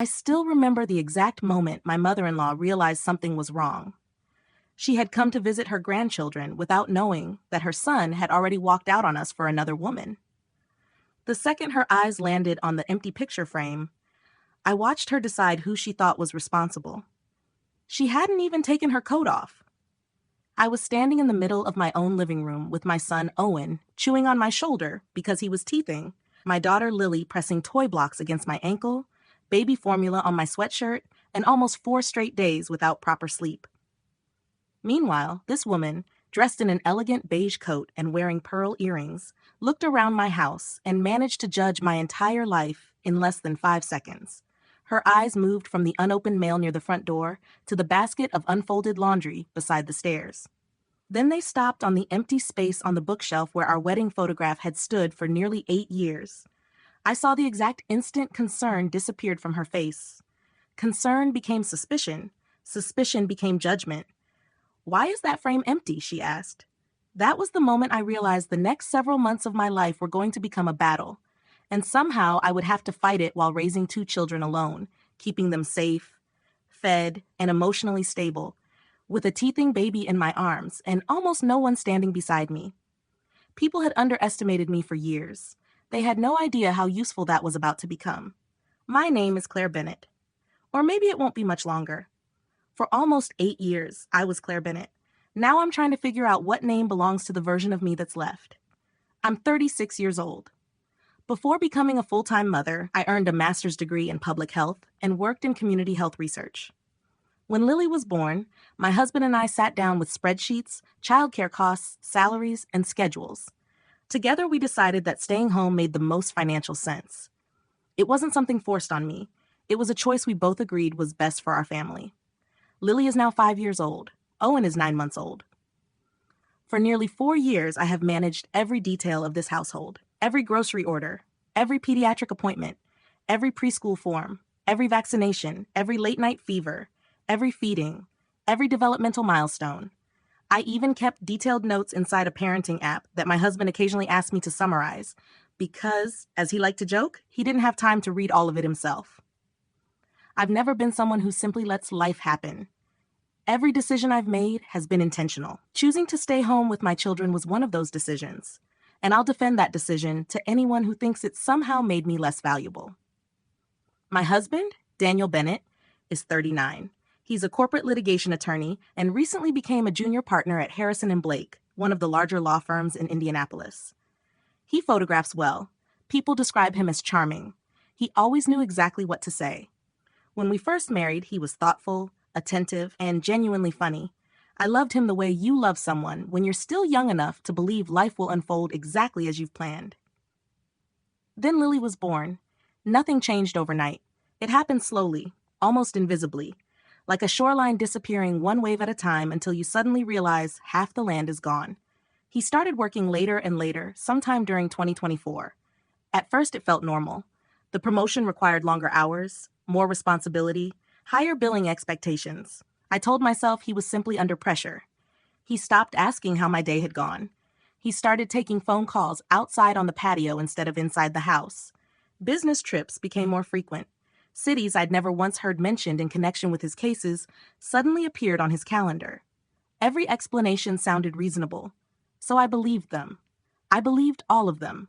I still remember the exact moment my mother-in-law realized something was wrong. She had come to visit her grandchildren without knowing that her son had already walked out on us for another woman. The second her eyes landed on the empty picture frame, I watched her decide who she thought was responsible. She hadn't even taken her coat off. I was standing in the middle of my own living room with my son Owen chewing on my shoulder because he was teething, my daughter Lily pressing toy blocks against my ankle, baby formula on my sweatshirt, and almost 4 straight days without proper sleep. Meanwhile, this woman, dressed in an elegant beige coat and wearing pearl earrings, looked around my house and managed to judge my entire life in less than 5 seconds. Her eyes moved from the unopened mail near the front door to the basket of unfolded laundry beside the stairs. Then they stopped on the empty space on the bookshelf where our wedding photograph had stood for nearly 8 years. I saw the exact instant concern disappeared from her face. Concern became suspicion. Suspicion became judgment. "Why is that frame empty?" she asked. That was the moment I realized the next several months of my life were going to become a battle, and somehow I would have to fight it while raising 2 children alone, keeping them safe, fed, and emotionally stable, with a teething baby in my arms and almost no one standing beside me. People had underestimated me for years. They had no idea how useful that was about to become. My name is Claire Bennett. Or maybe it won't be much longer. For almost 8 years, I was Claire Bennett. Now I'm trying to figure out what name belongs to the version of me that's left. I'm 36 years old. Before becoming a full-time mother, I earned a master's degree in public health and worked in community health research. When Lily was born, my husband and I sat down with spreadsheets, childcare costs, salaries, and schedules. Together, we decided that staying home made the most financial sense. It wasn't something forced on me. It was a choice we both agreed was best for our family. Lily is now 5 years old. Owen is 9 months old. For nearly 4 years, I have managed every detail of this household. Every grocery order, every pediatric appointment, every preschool form, every vaccination, every late-night fever, every feeding, every developmental milestone. I even kept detailed notes inside a parenting app that my husband occasionally asked me to summarize because, as he liked to joke, he didn't have time to read all of it himself. I've never been someone who simply lets life happen. Every decision I've made has been intentional. Choosing to stay home with my children was one of those decisions, and I'll defend that decision to anyone who thinks it somehow made me less valuable. My husband, Daniel Bennett, is 39. He's a corporate litigation attorney and recently became a junior partner at Harrison & Blake, one of the larger law firms in Indianapolis. He photographs well. People describe him as charming. He always knew exactly what to say. When we first married, he was thoughtful, attentive, and genuinely funny. I loved him the way you love someone when you're still young enough to believe life will unfold exactly as you've planned. Then Lily was born. Nothing changed overnight. It happened slowly, almost invisibly, like a shoreline disappearing one wave at a time until you suddenly realize half the land is gone. He started working later and later, sometime during 2024. At first it felt normal. The promotion required longer hours, more responsibility, higher billing expectations. I told myself he was simply under pressure. He stopped asking how my day had gone. He started taking phone calls outside on the patio instead of inside the house. Business trips became more frequent. Cities I'd never once heard mentioned in connection with his cases suddenly appeared on his calendar. Every explanation sounded reasonable, so I believed them. I believed all of them.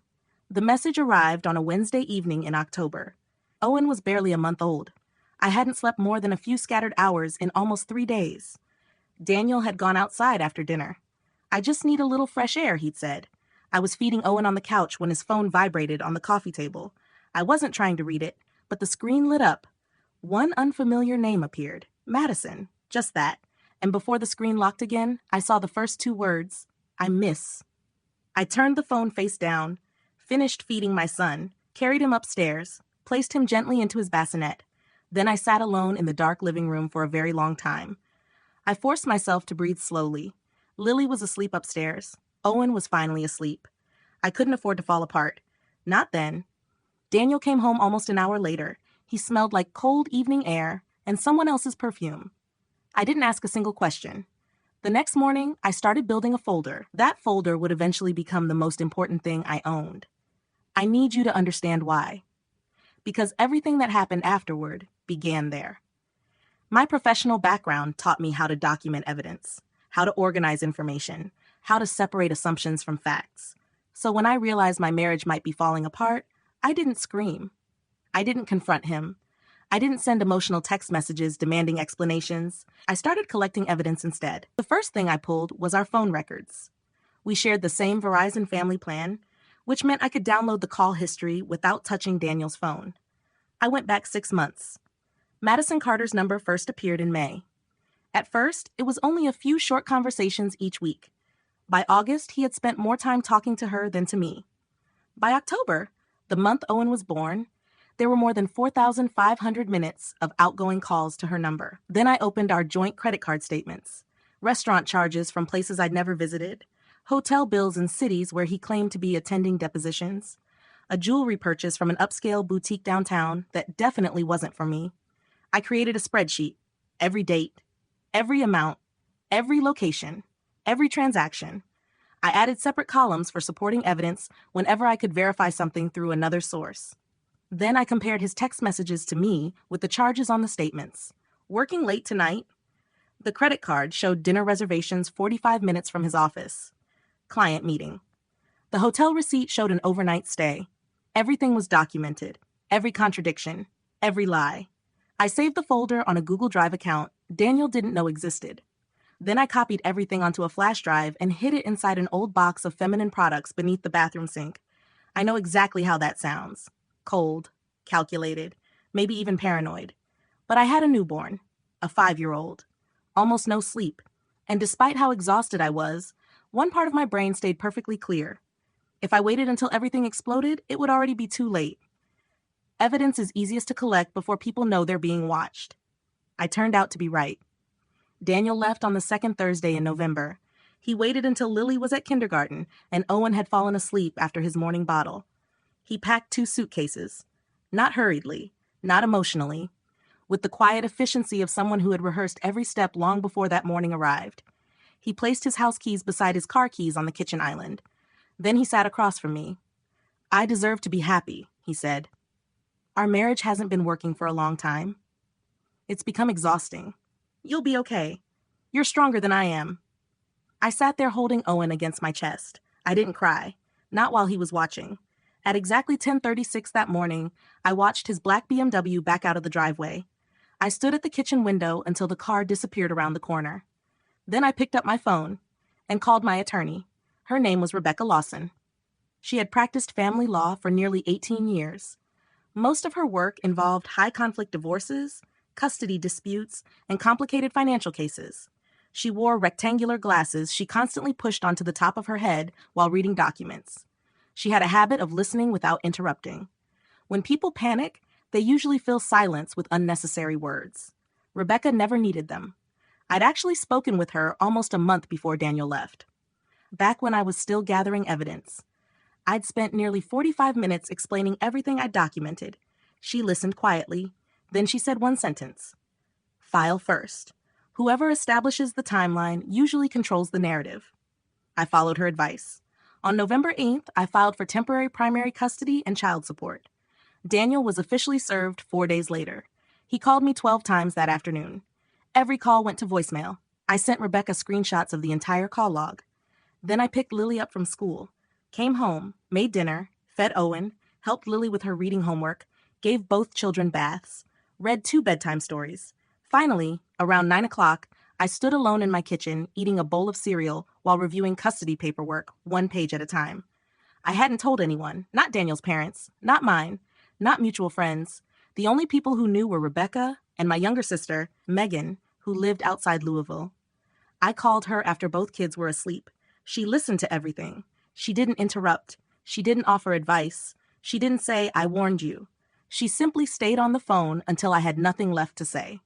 The message arrived on a Wednesday evening in October. Owen was barely a month old. I hadn't slept more than a few scattered hours in almost 3 days. Daniel had gone outside after dinner. "I just need a little fresh air," he'd said. I was feeding Owen on the couch when his phone vibrated on the coffee table. I wasn't trying to read it, but the screen lit up. One unfamiliar name appeared, Madison, just that. And before the screen locked again, I saw the first 2 words, "I miss." I turned the phone face down, finished feeding my son, carried him upstairs, placed him gently into his bassinet. Then I sat alone in the dark living room for a very long time. I forced myself to breathe slowly. Lily was asleep upstairs. Owen was finally asleep. I couldn't afford to fall apart. Not then. Daniel came home almost an hour later. He smelled like cold evening air and someone else's perfume. I didn't ask a single question. The next morning, I started building a folder. That folder would eventually become the most important thing I owned. I need you to understand why. Because everything that happened afterward began there. My professional background taught me how to document evidence, how to organize information, how to separate assumptions from facts. So when I realized my marriage might be falling apart, I didn't scream. I didn't confront him. I didn't send emotional text messages demanding explanations. I started collecting evidence instead. The first thing I pulled was our phone records. We shared the same Verizon family plan, which meant I could download the call history without touching Daniel's phone. I went back 6 months. Madison Carter's number first appeared in May. At first, it was only a few short conversations each week. By August, he had spent more time talking to her than to me. By October, the month Owen was born, there were more than 4,500 minutes of outgoing calls to her number. Then I opened our joint credit card statements, restaurant charges from places I'd never visited, hotel bills in cities where he claimed to be attending depositions, a jewelry purchase from an upscale boutique downtown that definitely wasn't for me. I created a spreadsheet, every date, every amount, every location, every transaction. I added separate columns for supporting evidence whenever I could verify something through another source. Then I compared his text messages to me with the charges on the statements. Working late tonight, the credit card showed dinner reservations 45 minutes from his office. Client meeting. The hotel receipt showed an overnight stay. Everything was documented. Every contradiction. Every lie. I saved the folder on a Google Drive account Daniel didn't know existed. Then I copied everything onto a flash drive and hid it inside an old box of feminine products beneath the bathroom sink. I know exactly how that sounds. Cold, calculated, maybe even paranoid. But I had a newborn, a 5-year-old, almost no sleep, and despite how exhausted I was, one part of my brain stayed perfectly clear. If I waited until everything exploded, it would already be too late. Evidence is easiest to collect before people know they're being watched. I turned out to be right. Daniel left on the second Thursday in November. He waited until Lily was at kindergarten and Owen had fallen asleep after his morning bottle. He packed 2 suitcases. Not hurriedly, not emotionally, with the quiet efficiency of someone who had rehearsed every step long before that morning arrived. He placed his house keys beside his car keys on the kitchen island. Then he sat across from me. "I deserve to be happy," he said. "Our marriage hasn't been working for a long time. It's become exhausting. You'll be okay. You're stronger than I am." I sat there holding Owen against my chest. I didn't cry, not while he was watching. At exactly 10:36 that morning, I watched his black BMW back out of the driveway. I stood at the kitchen window until the car disappeared around the corner. Then I picked up my phone and called my attorney. Her name was Rebecca Lawson. She had practiced family law for nearly 18 years. Most of her work involved high-conflict divorces, custody disputes, and complicated financial cases. She wore rectangular glasses she constantly pushed onto the top of her head while reading documents. She had a habit of listening without interrupting. When people panic, they usually fill silence with unnecessary words. Rebecca never needed them. I'd actually spoken with her almost a month before Daniel left. Back when I was still gathering evidence. I'd spent nearly 45 minutes explaining everything I'd documented. She listened quietly. Then she said one sentence. "File first. Whoever establishes the timeline usually controls the narrative." I followed her advice. On November 8th, I filed for temporary primary custody and child support. Daniel was officially served 4 days later. He called me 12 times that afternoon. Every call went to voicemail. I sent Rebecca screenshots of the entire call log. Then I picked Lily up from school, came home, made dinner, fed Owen, helped Lily with her reading homework, gave both children baths, read 2 bedtime stories. Finally, around 9 o'clock, I stood alone in my kitchen eating a bowl of cereal while reviewing custody paperwork 1 page at a time. I hadn't told anyone, not Daniel's parents, not mine, not mutual friends. The only people who knew were Rebecca and my younger sister, Megan, who lived outside Louisville. I called her after both kids were asleep. She listened to everything. She didn't interrupt. She didn't offer advice. She didn't say, "I warned you." She simply stayed on the phone until I had nothing left to say.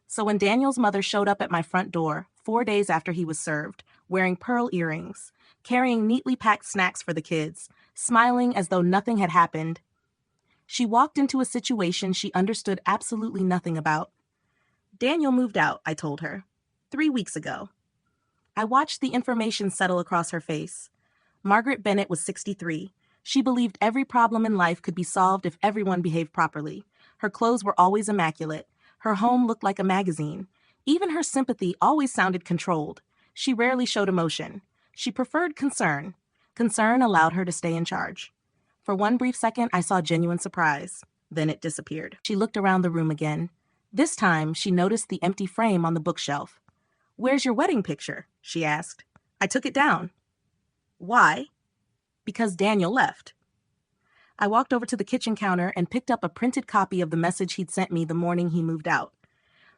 So when Daniel's mother showed up at my front door 4 days after he was served, wearing pearl earrings, carrying neatly packed snacks for the kids, smiling as though nothing had happened, she walked into a situation she understood absolutely nothing about. "Daniel moved out," I told her, 3 weeks ago. I watched the information settle across her face. Margaret Bennett was 63. She believed every problem in life could be solved if everyone behaved properly. Her clothes were always immaculate. Her home looked like a magazine. Even her sympathy always sounded controlled. She rarely showed emotion. She preferred concern. Concern allowed her to stay in charge. For one brief second, I saw genuine surprise. Then it disappeared. She looked around the room again. This time, she noticed the empty frame on the bookshelf. "Where's your wedding picture?" she asked. I took it down. Why? Because Daniel left. I walked over to the kitchen counter and picked up a printed copy of the message he'd sent me the morning he moved out.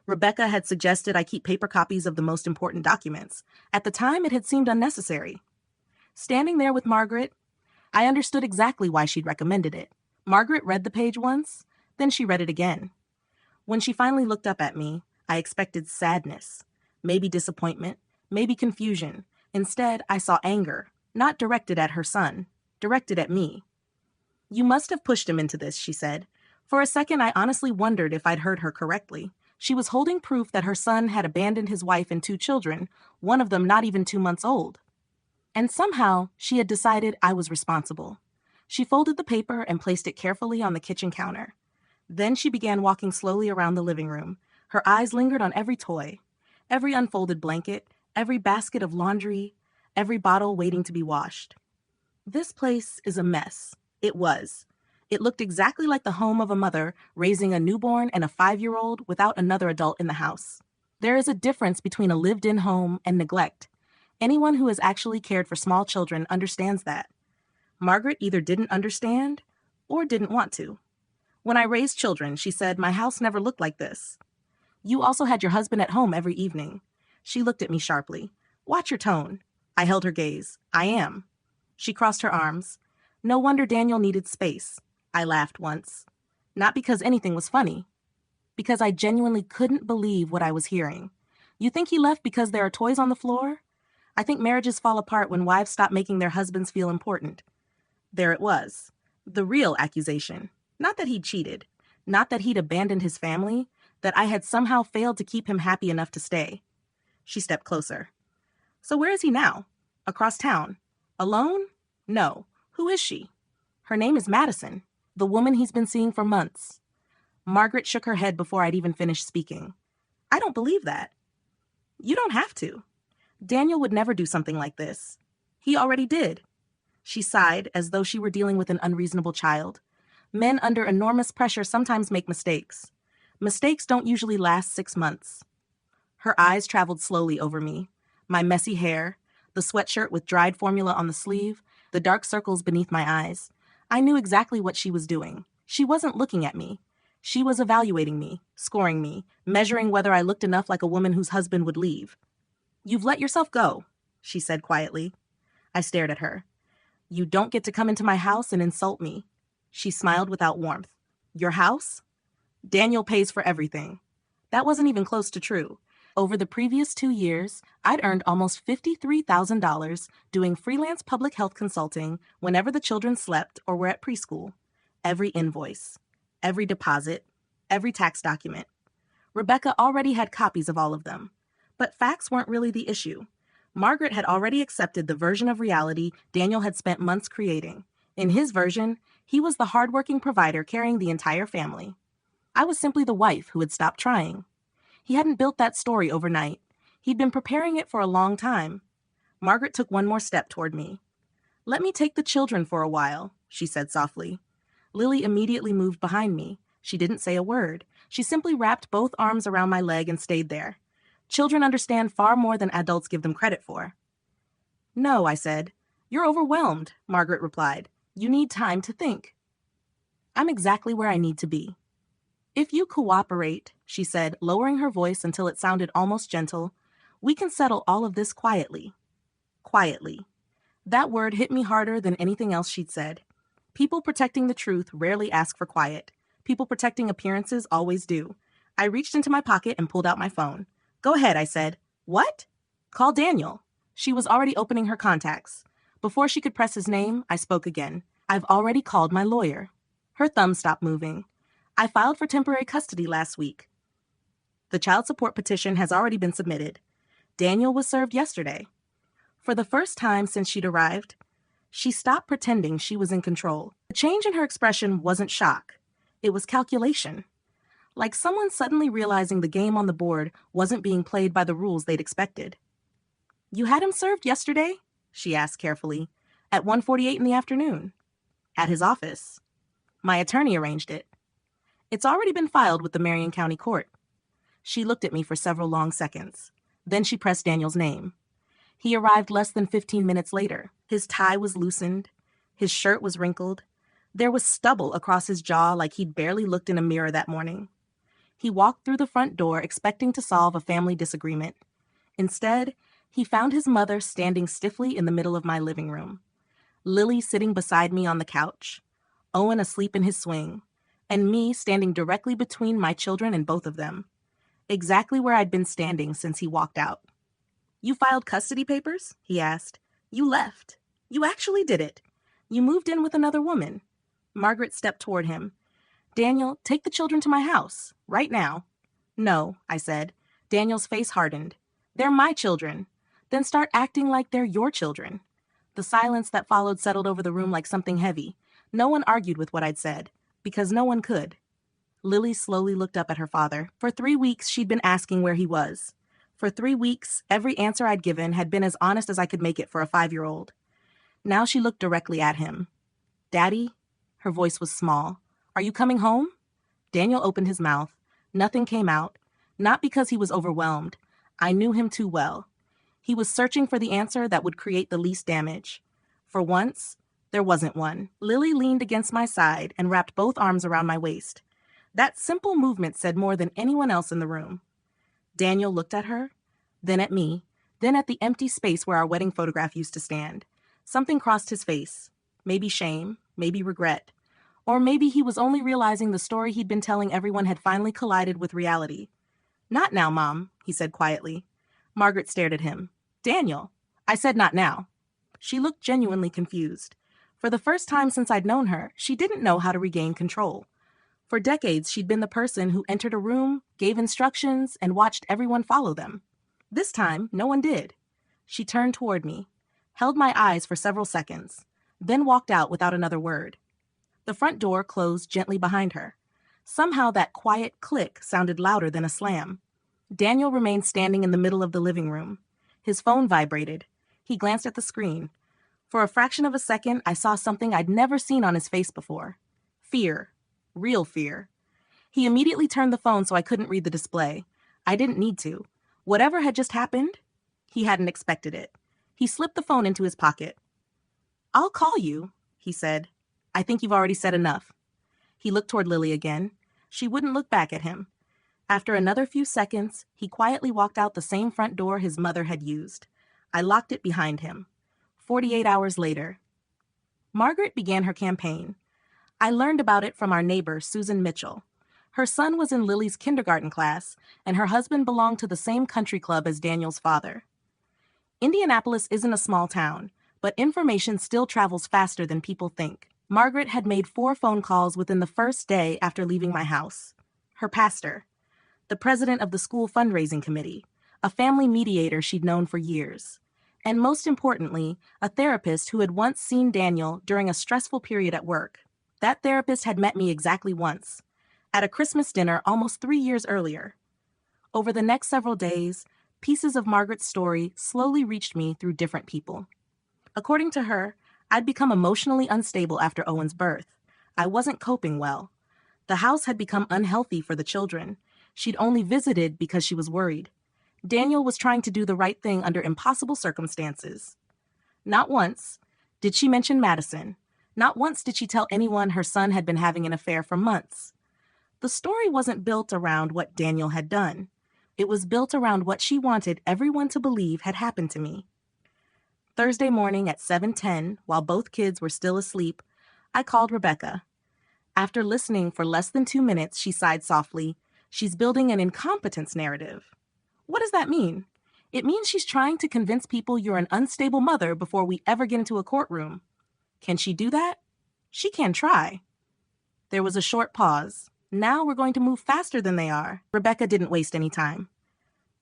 Rebecca had suggested I keep paper copies of the most important documents. At the time, it had seemed unnecessary. Standing there with Margaret, I understood exactly why she'd recommended it. Margaret read the page once, then she read it again. When she finally looked up at me, I expected sadness, maybe disappointment, maybe confusion. Instead, I saw anger, not directed at her son, directed at me. "You must have pushed him into this," she said. For a second, I honestly wondered if I'd heard her correctly. She was holding proof that her son had abandoned his wife and 2 children, one of them not even 2 months old. And somehow, she had decided I was responsible. She folded the paper and placed it carefully on the kitchen counter. Then she began walking slowly around the living room. Her eyes lingered on every toy, every unfolded blanket, every basket of laundry, every bottle waiting to be washed. "This place is a mess." It was. It looked exactly like the home of a mother raising a newborn and a 5-year-old without another adult in the house. There is a difference between a lived-in home and neglect. Anyone who has actually cared for small children understands that. Margaret either didn't understand or didn't want to. "When I raised children," she said, "my house never looked like this." "You also had your husband at home every evening." She looked at me sharply. "Watch your tone." I held her gaze. "I am." She crossed her arms. "No wonder Daniel needed space." I laughed once. Not because anything was funny. Because I genuinely couldn't believe what I was hearing. "You think he left because there are toys on the floor?" I think marriages fall apart when wives stop making their husbands feel important. There it was. The real accusation. Not that he'd cheated. Not that he'd abandoned his family. That I had somehow failed to keep him happy enough to stay. She stepped closer. "So where is he now?" "Across town." "Alone?" "No. Who is she?" "Her name is Madison. The woman he's been seeing for months." Margaret shook her head before I'd even finished speaking. "I don't believe that." "You don't have to. Daniel would never do something like this. He already did." She sighed as though she were dealing with an unreasonable child. Men under enormous pressure sometimes make mistakes. Mistakes don't usually last 6 months. Her eyes traveled slowly over me. My messy hair, the sweatshirt with dried formula on the sleeve, the dark circles beneath my eyes. I knew exactly what she was doing. She wasn't looking at me. She was evaluating me, scoring me, measuring whether I looked enough like a woman whose husband would leave. "You've let yourself go," she said quietly. I stared at her. "You don't get to come into my house and insult me." She smiled without warmth. "Your house? Daniel pays for everything." That wasn't even close to true. Over the previous 2 years, I'd earned almost $53,000 doing freelance public health consulting whenever the children slept or were at preschool. Every invoice, every deposit, every tax document. Rebecca already had copies of all of them. But facts weren't really the issue. Margaret had already accepted the version of reality Daniel had spent months creating. In his version, he was the hardworking provider carrying the entire family. I was simply the wife who had stopped trying. He hadn't built that story overnight. He'd been preparing it for a long time. Margaret took one more step toward me. "Let me take the children for a while," she said softly. Lily immediately moved behind me. She didn't say a word. She simply wrapped both arms around my leg and stayed there. Children understand far more than adults give them credit for. "No," I said. "You're overwhelmed," Margaret replied. "You need time to think." I'm exactly where I need to be. "If you cooperate," she said, lowering her voice until it sounded almost gentle, "we can settle all of this quietly." Quietly. That word hit me harder than anything else she'd said. People protecting the truth rarely ask for quiet. People protecting appearances always do. I reached into my pocket and pulled out my phone. "Go ahead," I said. "What?" "Call Daniel." She was already opening her contacts. Before she could press his name, I spoke again. "I've already called my lawyer." Her thumb stopped moving. "I filed for temporary custody last week. The child support petition has already been submitted. Daniel was served yesterday." For the first time since she'd arrived, she stopped pretending she was in control. The change in her expression wasn't shock. It was calculation. like someone suddenly realizing the game on the board wasn't being played by the rules they'd expected. "You had him served yesterday?" she asked carefully. "At 1:48 in the afternoon." "At his office. My attorney arranged it. It's already been filed with the Marion County Court." She looked at me for several long seconds. Then she pressed Daniel's name. He arrived less than 15 minutes later. His tie was loosened. His shirt was wrinkled. There was stubble across his jaw like he'd barely looked in a mirror that morning. He walked through the front door expecting to solve a family disagreement. Instead, he found his mother standing stiffly in the middle of my living room, Lily sitting beside me on the couch, Owen asleep in his swing, and me standing directly between my children and both of them, exactly where I'd been standing since he walked out. "You filed custody papers?" he asked. "You left. You actually did it. You moved in with another woman." Margaret stepped toward him. "Daniel, take the children to my house, right now." "No," I said. Daniel's face hardened. "They're my children." "Then start acting like they're your children." The silence that followed settled over the room like something heavy. No one argued with what I'd said, because no one could. Lily slowly looked up at her father. For 3 weeks, she'd been asking where he was. For 3 weeks, every answer I'd given had been as honest as I could make it for a 5-year-old. Now she looked directly at him. "Daddy?" Her voice was small. "Are you coming home?" Daniel opened his mouth. Nothing came out, not because he was overwhelmed. I knew him too well. He was searching for the answer that would create the least damage. For once, there wasn't one. Lily leaned against my side and wrapped both arms around my waist. That simple movement said more than anyone else in the room. Daniel looked at her, then at me, then at the empty space where our wedding photograph used to stand. Something crossed his face. Maybe shame, maybe regret. Or maybe he was only realizing the story he'd been telling everyone had finally collided with reality. "Not now, Mom," he said quietly. Margaret stared at him. "Daniel." I said not now. She looked genuinely confused. For the first time since I'd known her, she didn't know how to regain control. For decades, she'd been the person who entered a room, gave instructions, and watched everyone follow them. This time, no one did. She turned toward me, held my eyes for several seconds, then walked out without another word. The front door closed gently behind her. Somehow that quiet click sounded louder than a slam. Daniel remained standing in the middle of the living room. His phone vibrated. He glanced at the screen. For a fraction of a second, I saw something I'd never seen on his face before. Fear. Real fear. He immediately turned the phone so I couldn't read the display. I didn't need to. Whatever had just happened, he hadn't expected it. He slipped the phone into his pocket. "I'll call you," he said. "I think you've already said enough." He looked toward Lily again. She wouldn't look back at him. After another few seconds, he quietly walked out the same front door his mother had used. I locked it behind him. 48 hours later. Margaret began her campaign. I learned about it from our neighbor, Susan Mitchell. Her son was in Lily's kindergarten class, and her husband belonged to the same country club as Daniel's father. Indianapolis isn't a small town, but information still travels faster than people think. Margaret had made 4 phone calls within the first day after leaving my house. Her pastor, the president of the school fundraising committee, a family mediator she'd known for years, and most importantly, a therapist who had once seen Daniel during a stressful period at work. That therapist had met me exactly once, at a Christmas dinner almost 3 years earlier. Over the next several days, pieces of Margaret's story slowly reached me through different people. According to her, I'd become emotionally unstable after Owen's birth. I wasn't coping well. The house had become unhealthy for the children. She'd only visited because she was worried. Daniel was trying to do the right thing under impossible circumstances. Not once did she mention Madison. Not once did she tell anyone her son had been having an affair for months. The story wasn't built around what Daniel had done. It was built around what she wanted everyone to believe had happened to me. Thursday morning at 7:10, while both kids were still asleep, I called Rebecca. After listening for less than 2 minutes, she sighed softly. "She's building an incompetence narrative." What does that mean? It means she's trying to convince people you're an unstable mother before we ever get into a courtroom. Can she do that? She can try. There was a short pause. Now we're going to move faster than they are. Rebecca didn't waste any time.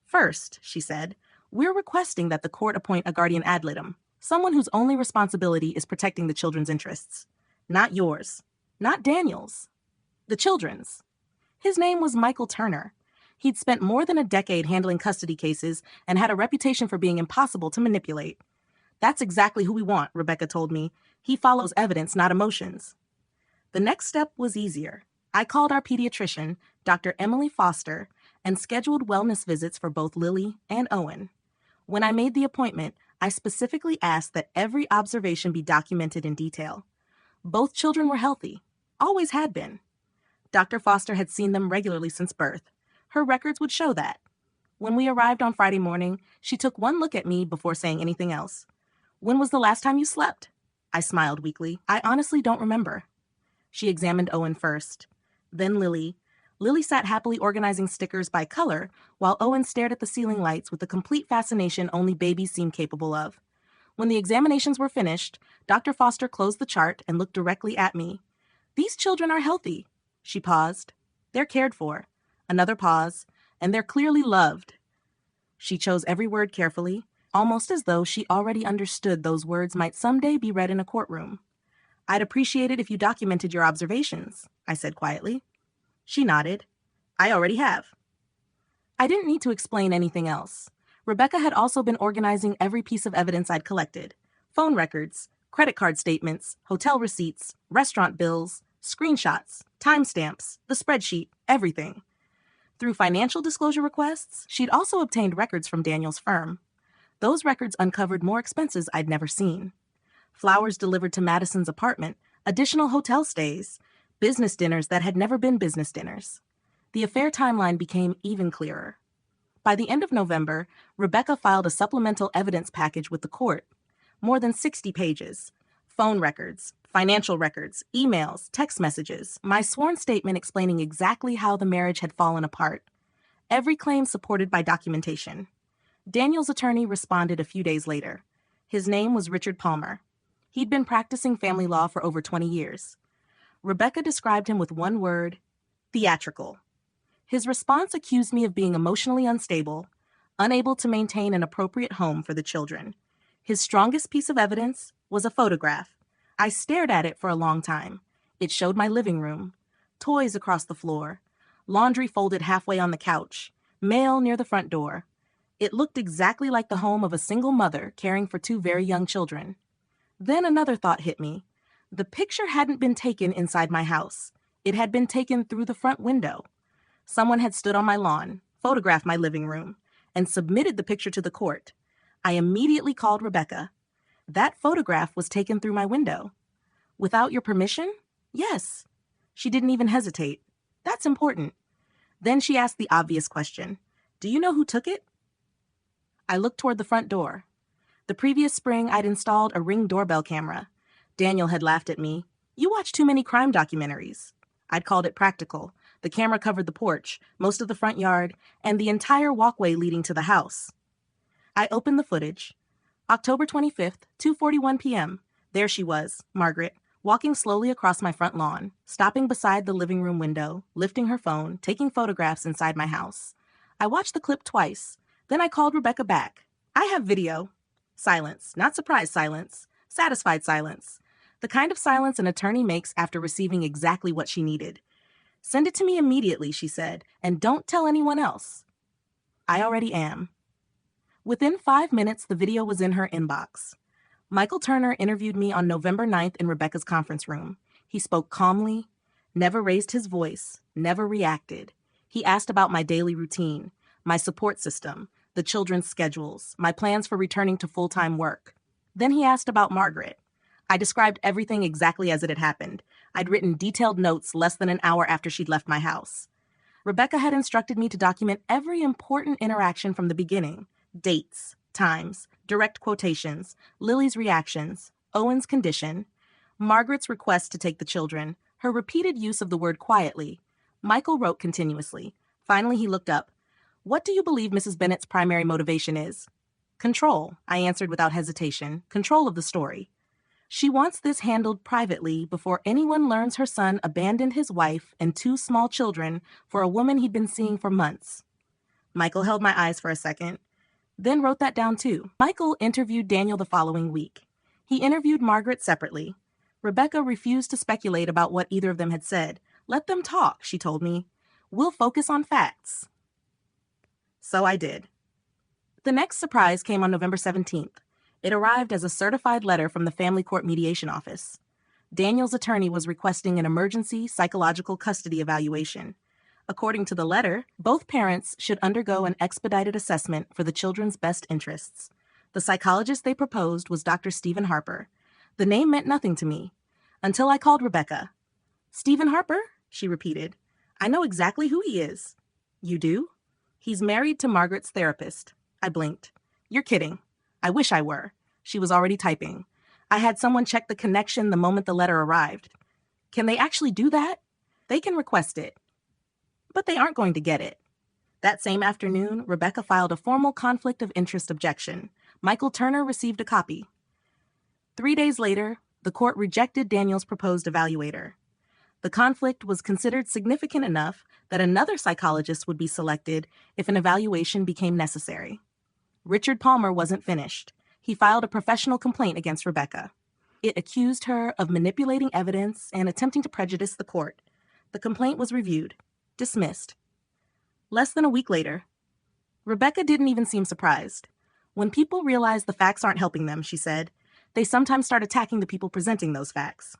"First," she said, "we're requesting that the court appoint a guardian ad litem, someone whose only responsibility is protecting the children's interests. Not yours. Not Daniel's. The children's." His name was Michael Turner. He'd spent more than a decade handling custody cases and had a reputation for being impossible to manipulate. That's exactly who we want, Rebecca told me. He follows evidence, not emotions. The next step was easier. I called our pediatrician, Dr. Emily Foster, and scheduled wellness visits for both Lily and Owen. When I made the appointment, I specifically asked that every observation be documented in detail. Both children were healthy, always had been. Dr. Foster had seen them regularly since birth. Her records would show that. When we arrived on Friday morning, she took one look at me before saying anything else. "When was the last time you slept?" I smiled weakly. "I honestly don't remember." She examined Owen first, then Lily. Lily sat happily organizing stickers by color, while Owen stared at the ceiling lights with the complete fascination only babies seem capable of. When the examinations were finished, Dr. Foster closed the chart and looked directly at me. "These children are healthy." She paused. "They're cared for." Another pause. "And they're clearly loved." She chose every word carefully, almost as though she already understood those words might someday be read in a courtroom. "I'd appreciate it if you documented your observations," I said quietly. She nodded. "I already have." I didn't need to explain anything else. Rebecca had also been organizing every piece of evidence I'd collected: phone records, credit card statements, hotel receipts, restaurant bills, screenshots, timestamps, the spreadsheet, everything. Through financial disclosure requests, she'd also obtained records from Daniel's firm. Those records uncovered more expenses I'd never seen. Flowers delivered to Madison's apartment, additional hotel stays, business dinners that had never been business dinners. The affair timeline became even clearer. By the end of November, Rebecca filed a supplemental evidence package with the court. More than 60 pages. Phone records, financial records, emails, text messages, my sworn statement explaining exactly how the marriage had fallen apart. Every claim supported by documentation. Daniel's attorney responded a few days later. His name was Richard Palmer. He'd been practicing family law for over 20 years. Rebecca described him with one word: theatrical. His response accused me of being emotionally unstable, unable to maintain an appropriate home for the children. His strongest piece of evidence was a photograph. I stared at it for a long time. It showed my living room, toys across the floor, laundry folded halfway on the couch, mail near the front door. It looked exactly like the home of a single mother caring for two very young children. Then another thought hit me. The picture hadn't been taken inside my house. It had been taken through the front window. Someone had stood on my lawn, photographed my living room, and submitted the picture to the court. I immediately called Rebecca. "That photograph was taken through my window." "Without your permission?" "Yes." She didn't even hesitate. "That's important." Then she asked the obvious question. "Do you know who took it?" I looked toward the front door. The previous spring, I'd installed a Ring doorbell camera. Daniel had laughed at me. "You watch too many crime documentaries." I'd called it practical. The camera covered the porch, most of the front yard, and the entire walkway leading to the house. I opened the footage. October 25th, 2:41 p.m. There she was, Margaret, walking slowly across my front lawn, stopping beside the living room window, lifting her phone, taking photographs inside my house. I watched the clip twice. Then I called Rebecca back. "I have video." Silence. Not surprised silence. Satisfied silence. The kind of silence an attorney makes after receiving exactly what she needed. "Send it to me immediately," she said, "and don't tell anyone else." I already am. Within 5 minutes, the video was in her inbox. Michael Turner interviewed me on November 9th in Rebecca's conference room. He spoke calmly, never raised his voice, never reacted. He asked about my daily routine, my support system, the children's schedules, my plans for returning to full-time work. Then he asked about Margaret. I described everything exactly as it had happened. I'd written detailed notes less than an hour after she'd left my house. Rebecca had instructed me to document every important interaction from the beginning: dates, times, direct quotations, Lily's reactions, Owen's condition, Margaret's request to take the children, her repeated use of the word quietly. Michael wrote continuously. Finally, he looked up. "What do you believe Mrs. Bennett's primary motivation is?" "Control," I answered without hesitation. "Control of the story. She wants this handled privately before anyone learns her son abandoned his wife and two small children for a woman he'd been seeing for months." Michael held my eyes for a second, then wrote that down too. Michael interviewed Daniel the following week. He interviewed Margaret separately. Rebecca refused to speculate about what either of them had said. "Let them talk," she told me. We'll focus on facts. So I did. The next surprise came on November 17th. It arrived as a certified letter from the Family Court Mediation Office. Daniel's attorney was requesting an emergency psychological custody evaluation. According to the letter, both parents should undergo an expedited assessment for the children's best interests. The psychologist they proposed was Dr. Stephen Harper. The name meant nothing to me, until I called Rebecca. "Stephen Harper?" she repeated. "I know exactly who he is." "You do?" "He's married to Margaret's therapist." I blinked. "You're kidding." "I wish I were." She was already typing. I had someone check the connection the moment the letter arrived. "Can they actually do that?" "They can request it, but they aren't going to get it." That same afternoon, Rebecca filed a formal conflict of interest objection. Michael Turner received a copy. 3 days later, the court rejected Daniel's proposed evaluator. The conflict was considered significant enough that another psychologist would be selected if an evaluation became necessary. Richard Palmer wasn't finished. He filed a professional complaint against Rebecca. It accused her of manipulating evidence and attempting to prejudice the court. The complaint was reviewed, dismissed. Less than a week later, Rebecca didn't even seem surprised. "When people realize the facts aren't helping them," she said, "they sometimes start attacking the people presenting those facts."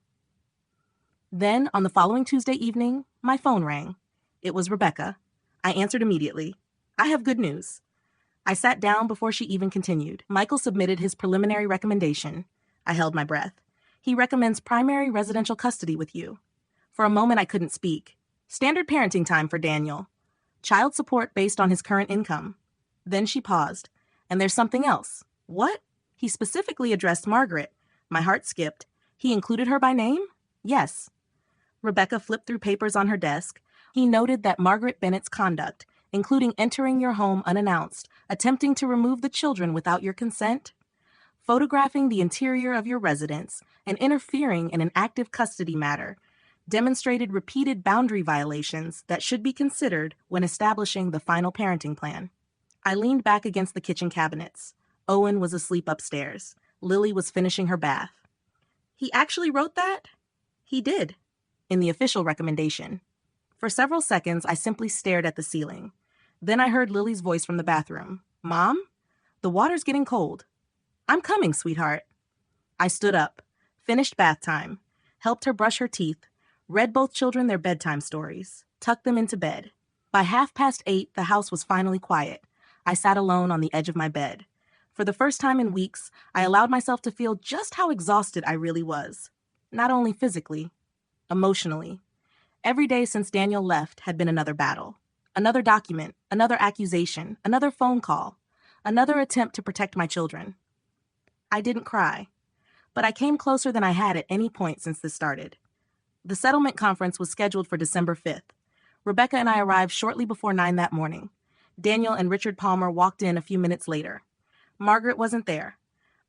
Then, on the following Tuesday evening, my phone rang. It was Rebecca. I answered immediately. "I have good news." I sat down before she even continued. "Michael submitted his preliminary recommendation." I held my breath. "He recommends primary residential custody with you." For a moment, I couldn't speak. "Standard parenting time for Daniel. Child support based on his current income." Then she paused. "And there's something else." "What?" "He specifically addressed Margaret." My heart skipped. "He included her by name?" "Yes." Rebecca flipped through papers on her desk. "He noted that Margaret Bennett's conduct, including entering your home unannounced, attempting to remove the children without your consent, photographing the interior of your residence, and interfering in an active custody matter, demonstrated repeated boundary violations that should be considered when establishing the final parenting plan." I leaned back against the kitchen cabinets. Owen was asleep upstairs. Lily was finishing her bath. "He actually wrote that?" "He did, in the official recommendation." For several seconds, I simply stared at the ceiling. Then I heard Lily's voice from the bathroom. "Mom? The water's getting cold." "I'm coming, sweetheart." I stood up, finished bath time, helped her brush her teeth, read both children their bedtime stories, tucked them into bed. By 8:30, the house was finally quiet. I sat alone on the edge of my bed. For the first time in weeks, I allowed myself to feel just how exhausted I really was. Not only physically, emotionally. Every day since Daniel left had been another battle. Another document, another accusation, another phone call, another attempt to protect my children. I didn't cry, but I came closer than I had at any point since this started. The settlement conference was scheduled for December 5th. Rebecca and I arrived shortly before 9 that morning. Daniel and Richard Palmer walked in a few minutes later. Margaret wasn't there.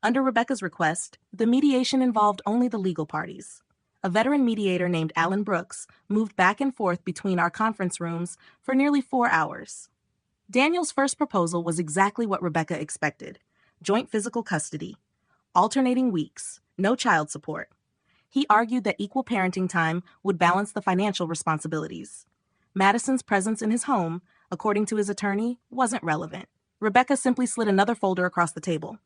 Under Rebecca's request, the mediation involved only the legal parties. A veteran mediator named Alan Brooks moved back and forth between our conference rooms for nearly 4 hours. Daniel's first proposal was exactly what Rebecca expected: joint physical custody, alternating weeks, no child support. He argued that equal parenting time would balance the financial responsibilities. Madison's presence in his home, according to his attorney, wasn't relevant. Rebecca simply slid another folder across the table.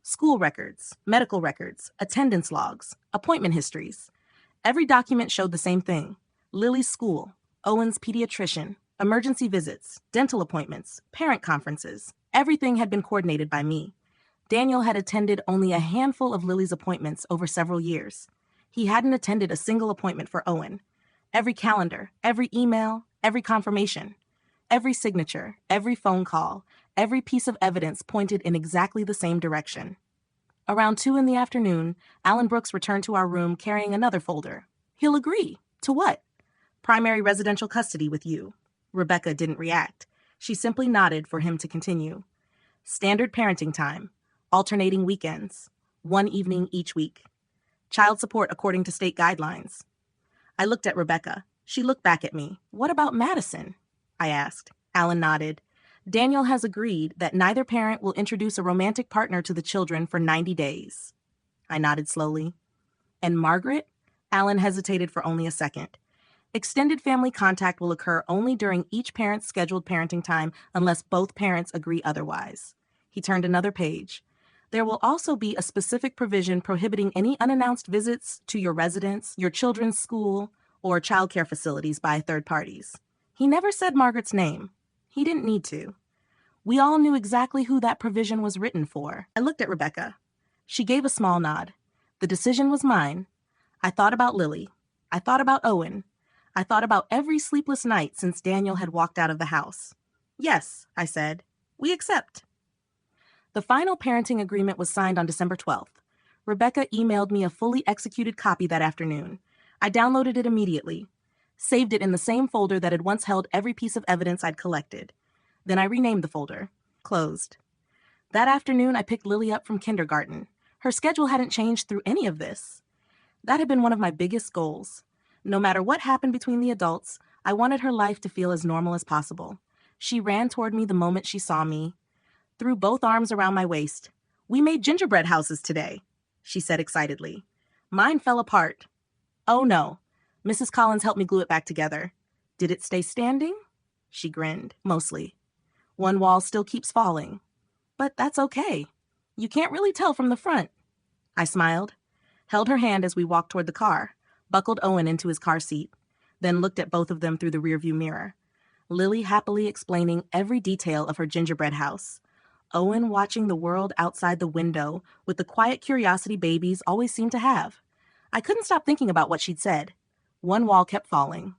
School records, medical records, attendance logs, appointment histories. Every document showed the same thing: Lily's school, Owen's pediatrician, emergency visits, dental appointments, parent conferences. Everything had been coordinated by me. Daniel had attended only a handful of Lily's appointments over several years. He hadn't attended a single appointment for Owen. Every calendar, every email, every confirmation, every signature, every phone call, every piece of evidence pointed in exactly the same direction. Around 2 in the afternoon, Alan Brooks returned to our room carrying another folder. "He'll agree. To what?" "Primary residential custody with you." Rebecca didn't react. She simply nodded for him to continue. "Standard parenting time. Alternating weekends. 1 evening each week. Child support according to state guidelines." I looked at Rebecca. She looked back at me. "What about Madison?" I asked. Alan nodded. "Daniel has agreed that neither parent will introduce a romantic partner to the children for 90 days. I nodded slowly. "And Margaret?" Alan hesitated for only a second. Extended family contact will occur only during each parent's scheduled parenting time unless both parents agree otherwise. He turned another page. There will also be a specific provision prohibiting any unannounced visits to your residence, your children's school, or childcare facilities by third parties. He never said Margaret's name. He didn't need to. We all knew exactly who that provision was written for. I looked at Rebecca. She gave a small nod. The decision was mine. I thought about Lily. I thought about Owen. I thought about every sleepless night since Daniel had walked out of the house. Yes, I said. We accept. The final parenting agreement was signed on December 12th. Rebecca emailed me a fully executed copy that afternoon. I downloaded it immediately, saved it in the same folder that had once held every piece of evidence I'd collected. Then I renamed the folder. Closed. That afternoon, I picked Lily up from kindergarten. Her schedule hadn't changed through any of this. That had been one of my biggest goals. No matter what happened between the adults, I wanted her life to feel as normal as possible. She ran toward me the moment she saw me, threw both arms around my waist. We made gingerbread houses today, she said excitedly. Mine fell apart. Oh no. Mrs. Collins helped me glue it back together. Did it stay standing? She grinned, mostly. One wall still keeps falling. But that's okay. You can't really tell from the front. I smiled, held her hand as we walked toward the car, buckled Owen into his car seat, then looked at both of them through the rearview mirror. Lily happily explaining every detail of her gingerbread house. Owen watching the world outside the window with the quiet curiosity babies always seem to have. I couldn't stop thinking about what she'd said. One wall kept falling.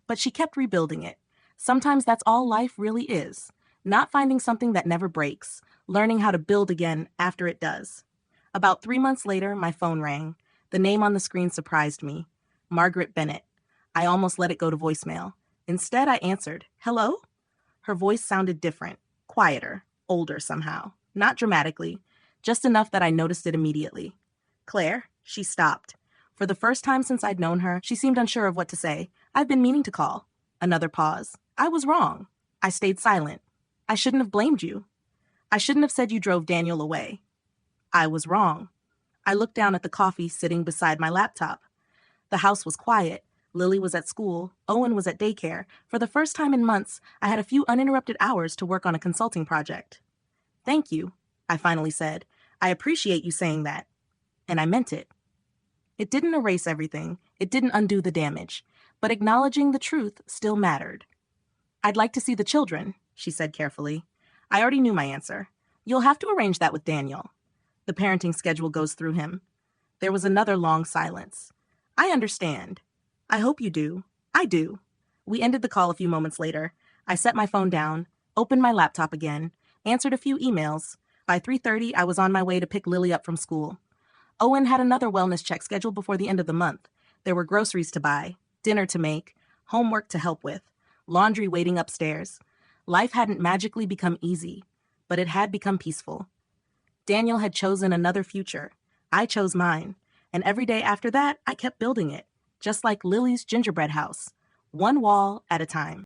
But she kept rebuilding it. Sometimes that's all life really is. Not finding something that never breaks, learning how to build again after it does. About 3 months later, my phone rang. The name on the screen surprised me. Margaret Bennett. I almost let it go to voicemail. Instead, I answered, "Hello?" Her voice sounded different, quieter, older somehow. Not dramatically, just enough that I noticed it immediately. "Claire?" She stopped. For the first time since I'd known her, she seemed unsure of what to say. "I've been meaning to call." Another pause. "I was wrong." I stayed silent. "I shouldn't have blamed you. I shouldn't have said you drove Daniel away." I was wrong. I looked down at the coffee sitting beside my laptop. The house was quiet. Lily was at school. Owen was at daycare. For the first time in months, I had a few uninterrupted hours to work on a consulting project. "Thank you," I finally said. "I appreciate you saying that." And I meant it. It didn't erase everything. It didn't undo the damage. But acknowledging the truth still mattered. "I'd like to see the children," she said carefully. I already knew my answer. "You'll have to arrange that with Daniel. The parenting schedule goes through him." There was another long silence. "I understand. I hope you do." "I do." We ended the call a few moments later. I set my phone down, opened my laptop again, answered a few emails. By 3:30, I was on my way to pick Lily up from school. Owen had another wellness check scheduled before the end of the month. There were groceries to buy, dinner to make, homework to help with, laundry waiting upstairs. Life hadn't magically become easy, but it had become peaceful. Daniel had chosen another future. I chose mine. And every day after that, I kept building it, just like Lily's gingerbread house, one wall at a time.